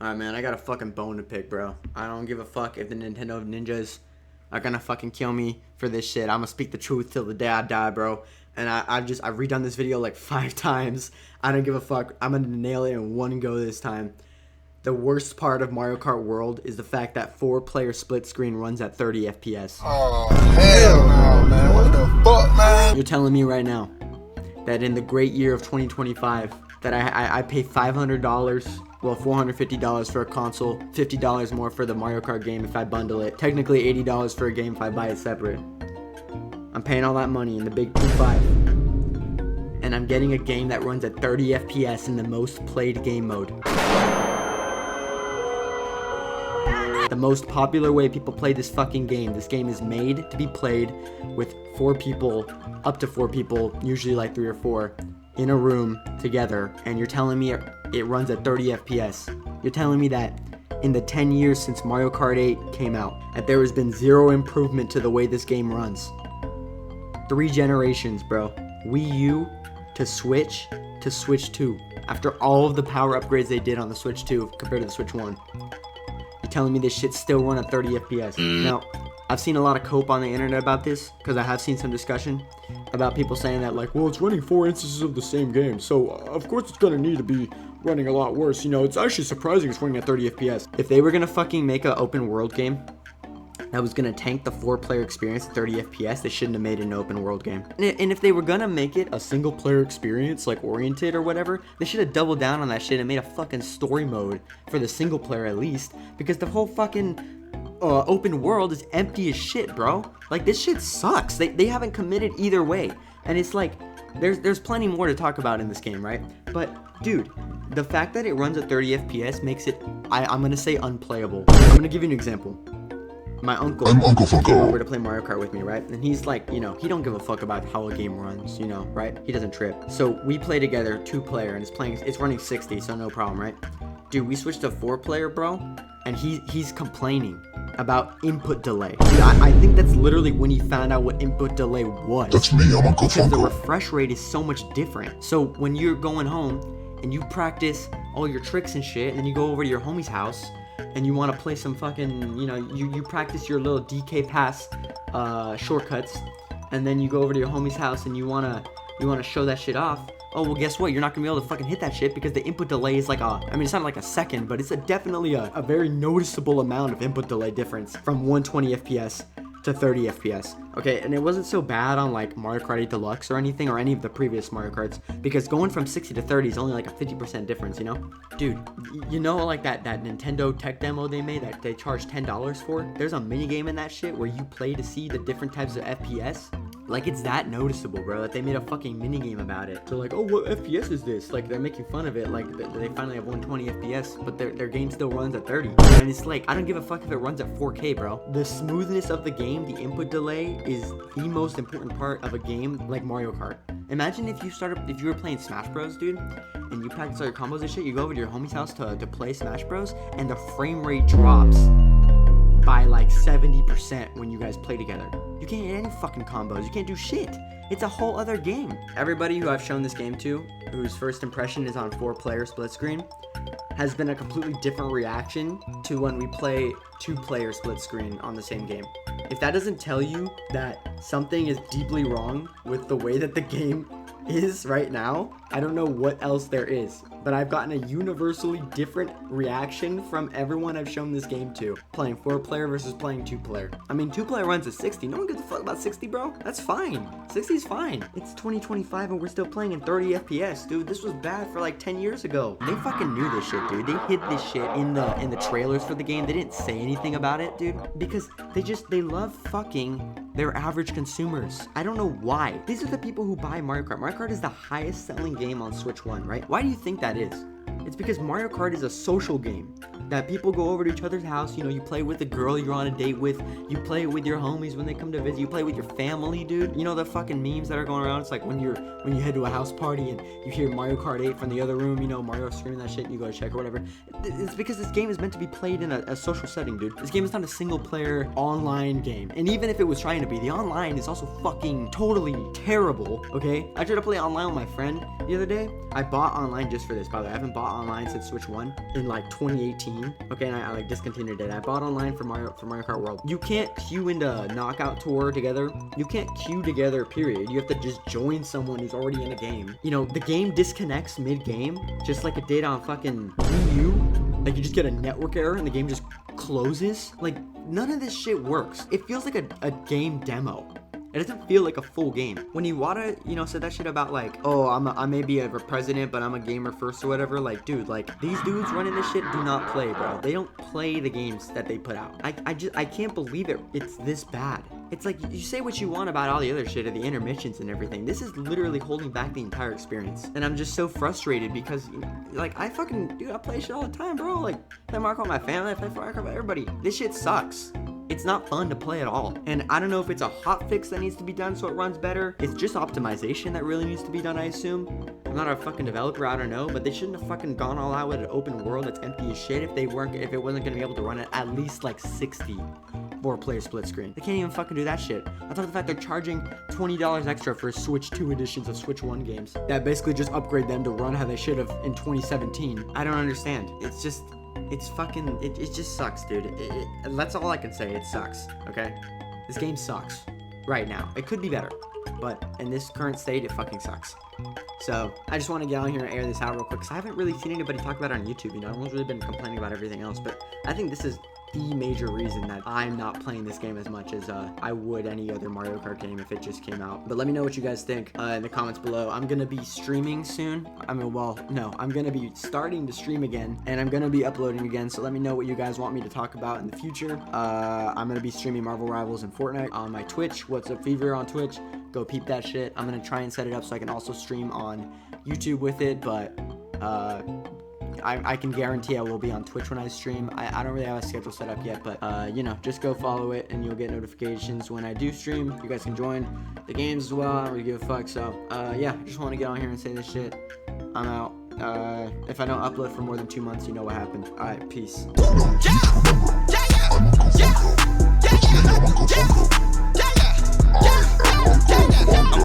Alright, man, I got a fucking bone to pick, bro. I don't give a fuck if the Nintendo ninjas are gonna fucking kill me for this shit. I'm gonna speak the truth till the day I die, bro. And I've redone this video like 5 times. I don't give a fuck. I'm gonna nail it in one go this time. The worst part of Mario Kart World is the fact that 4-player split screen runs at 30 FPS. Oh, hell no, man. What the fuck, man? You're telling me right now that in the great year of 2025 that I pay $500, well, $450 for a console, $50 more for the Mario Kart game if I bundle it, technically $80 for a game if I buy it separate. I'm paying all that money in the big 2.5, and I'm getting a game that runs at 30 FPS in the most played game mode. The most popular way people play this fucking game. This game is made to be played with 4 people, up to 4 people, usually like 3 or 4, in a room together, and you're telling me it runs at 30 FPS. You're telling me that in the 10 years since Mario Kart 8 came out, that there has been zero improvement to the way this game runs. 3 generations, bro. Wii U to Switch 2. After all of the power upgrades they did on the Switch 2 compared to the Switch 1. You're telling me this shit still run at 30 FPS. Now, I've seen a lot of cope on the internet about this, because I have seen some discussion about people saying that, like, well, it's running 4 instances of the same game, so of course it's gonna need to be running a lot worse. You know, it's actually surprising it's running at 30 FPS. If they were gonna fucking make an open world game that was gonna tank the 4-player experience at 30 FPS, they shouldn't have made it an open world game. And if they were gonna make it a single player experience, like oriented or whatever, they should have doubled down on that shit and made a fucking story mode for the single player at least, because the whole fucking open world is empty as shit, bro. Like, this shit sucks. They haven't committed either way, and it's like there's plenty more to talk about in this game, right? But dude, the fact that it runs at 30 FPS makes it, I'm gonna say, unplayable. I'm gonna give you an example. My uncle came over to play Mario Kart with me, right? And he's like, you know, he don't give a fuck about how a game runs, you know, right? He doesn't trip. So we play together, 2-player, and it's running 60, so no problem, right? Dude, we switched to 4-player, bro, and he's complaining about input delay. Dude, I think that's literally when he found out what input delay was. That's me, I'm Uncle Because the Funko. refresh rate is so much different. So when you're going home and you practice all your tricks and shit, and then you go over to your homie's house and you want to play some fucking, you know, you practice your little DK pass shortcuts, and then you go over to your homie's house and you wanna show that shit off. Oh, well, guess what? You're not gonna be able to fucking hit that shit because the input delay is like I mean, it's not like a second, but it's definitely a very noticeable amount of input delay difference from 120 FPS to 30 FPS. Okay, and it wasn't so bad on like Mario Kart 8 Deluxe or anything, or any of the previous Mario Karts, because going from 60 to 30 is only like a 50% difference, you know? Dude, you know, like that Nintendo tech demo they made that they charged $10 for? There's a mini game in that shit where you play to see the different types of FPS. Like, it's that noticeable, bro, that they made a fucking minigame about it. They're like, oh, what FPS is this? Like, they're making fun of it. Like, they finally have 120 FPS, but their game still runs at 30. And it's like, I don't give a fuck if it runs at 4K, bro. The smoothness of the game, the input delay, is the most important part of a game like Mario Kart. Imagine if you were playing Smash Bros, dude, and you practice all your combos and shit, you go over to your homie's house to play Smash Bros, and the frame rate drops by like 70% when you guys play together. You can't hit any fucking combos. You can't do shit. It's a whole other game. Everybody who I've shown this game to, whose first impression is on 4-player split screen, has been a completely different reaction to when we play 2-player split screen on the same game. If that doesn't tell you that something is deeply wrong with the way that the game is right now, I don't know what else there is. But I've gotten a universally different reaction from everyone I've shown this game to, playing 4-player versus playing 2-player. I mean, 2-player runs at 60. No one gives a fuck about 60, bro. That's fine. 60 is fine. It's 2025 and we're still playing in 30 FPS, dude. This was bad for like 10 years ago. They fucking knew this shit, dude. They hid this shit in the trailers for the game. They didn't say anything about it, dude, because they love fucking their average consumers. I don't know why. These are the people who buy Mario Kart. Mario Kart is the highest selling game on Switch 1, right? Why do you think that is? It's because Mario Kart is a social game. that people go over to each other's house. You know, you play with the girl you're on a date with. You play with your homies when they come to visit. You play with your family, dude. You know the fucking memes that are going around? It's like when you head to a house party and you hear Mario Kart 8 from the other room, you know, Mario screaming that shit, and you go to check or whatever. It's because this game is meant to be played in a social setting, dude. This game is not a single player online game. And even if it was trying to be, the online is also fucking totally terrible, okay? I tried to play online with my friend the other day. I bought online just for this, by the way. I haven't bought online since Switch 1 in like 2018, okay? And I like discontinued it. I bought online for Mario Kart World. You can't queue into Knockout Tour together. You can't queue together, period. You have to just join someone who's already in a game. You know, the game disconnects mid-game, just like it did on fucking Wii U. Like, you just get a network error and the game just closes. Like, none of this shit works. It feels like a game demo. It doesn't feel like a full game. When Iwata, you know, said that shit about like, oh, I may be a president, but I'm a gamer first or whatever. Like, dude, like, these dudes running this shit do not play, bro. They don't play the games that they put out. I can't believe it. It's this bad. It's like, you say what you want about all the other shit of the intermissions and everything. This is literally holding back the entire experience. And I'm just so frustrated because, like, I play shit all the time, bro. Like, I play Mario Kart with my family, I play Mario Kart with everybody. This shit sucks. It's not fun to play at all. And I don't know if it's a hot fix that needs to be done so it runs better. It's just optimization that really needs to be done, I assume. I'm not a fucking developer, I don't know, but they shouldn't have fucking gone all out with an open world that's empty as shit if it wasn't gonna be able to run it at least like 60 4-player split screen. They can't even fucking do that shit. I thought the fact they're charging $20 extra for Switch 2 editions of Switch 1 games that basically just upgrade them to run how they should have in 2017. I don't understand. It's just it just sucks, dude. That's all I can say. It sucks, okay? This game sucks right now. It could be better, but in this current state, it fucking sucks. So I just want to get on here and air this out real quick, because I haven't really seen anybody talk about it on YouTube. You know, everyone's really been complaining about everything else, but I think this is the major reason that I'm not playing this game as much as I would any other Mario Kart game if it just came out. But let me know what you guys think in the comments below. I'm gonna be streaming soon. I'm gonna be starting to stream again, and I'm gonna be uploading again, so let me know what you guys want me to talk about in the future. I'm gonna be streaming Marvel Rivals and Fortnite on my Twitch. What's Up Fever on Twitch. Go peep that shit. I'm gonna try and set it up so I can also stream on YouTube with it, but I can guarantee I will be on Twitch when I stream. I don't really have a schedule set up yet, but you know, just go follow it and you'll get notifications when I do stream. You guys can join the games as well. I don't really give a fuck. So yeah, just want to get on here and say this shit. I'm out. If I don't upload for more than 2 months, you know what happened. Alright, peace.